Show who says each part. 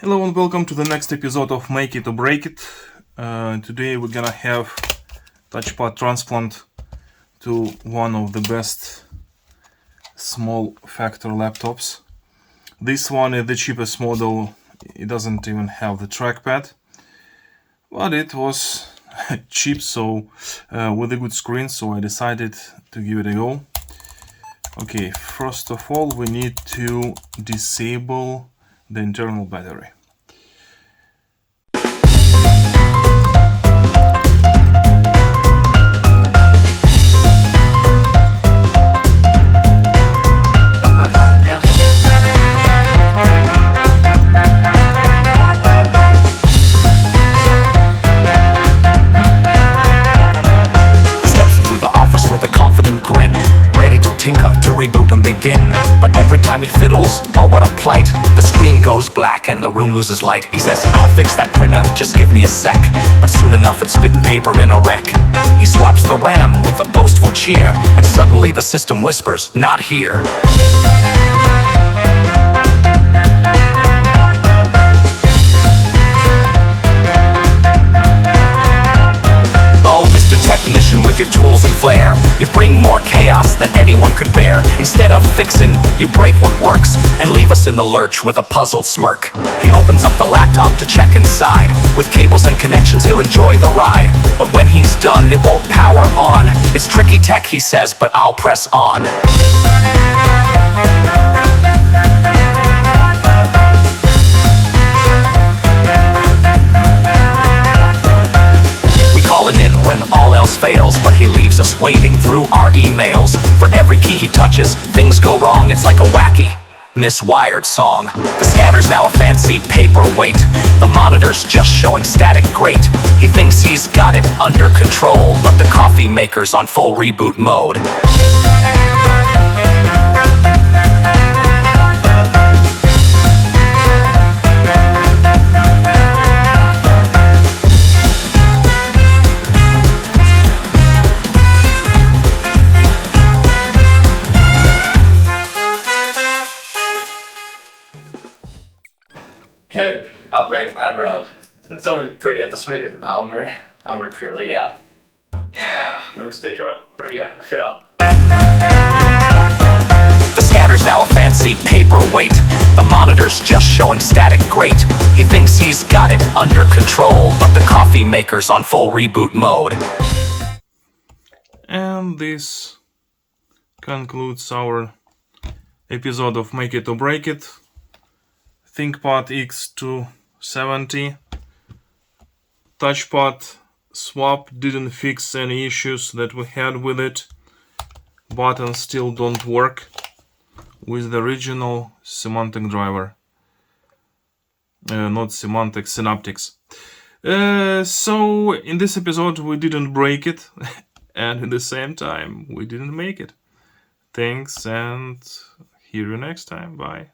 Speaker 1: Hello and welcome to the next episode of Make It or Break It. Today we're gonna have touchpad transplant to one of the best small factor laptops. This one is the cheapest model. It doesn't even have the trackpad, but it was cheap, so with a good screen, so I decided to give it a go. Okay, first of all we need to disable the internal battery.
Speaker 2: To reboot and begin, but every time he fiddles, oh what a plight. The screen goes black and the room loses light. He says, I'll fix that printer, just give me a sec. But soon enough it's spitting paper in a wreck. He swaps the RAM with a boastful cheer, and suddenly the system whispers, not here. Technician with your tools and flair, you bring more chaos than anyone could bear. Instead of fixing, you break what works and leave us in the lurch with a puzzled smirk. He opens up the laptop to check inside. With cables and connections he'll enjoy the ride, but when he's done it won't power on. It's tricky tech, he says, but I'll press on. When all else fails, but he leaves us waiting through our emails. For every key he touches, things go wrong. It's like a wacky, miswired song. The scanner's now a fancy paperweight. The monitor's just showing static great. He thinks he's got it under control, but the coffee maker's on full reboot mode.
Speaker 3: Okay, upgrade matter. It's only pretty at the speed of Almer purely, yeah. Yeah. No stage right. Pretty good. Yeah.
Speaker 2: The scanner's now a fancy paperweight. The monitor's just showing static great. He thinks he's got it under control, but the coffee maker's on full reboot mode.
Speaker 1: And this concludes our episode of Make It or Break It. ThinkPad X270 touchpad swap didn't fix any issues that we had with it. Buttons still don't work with the original semantic driver. Not semantic, synaptics. So in this episode we didn't break it, and at the same time we didn't make it. Thanks, and hear you next time. Bye.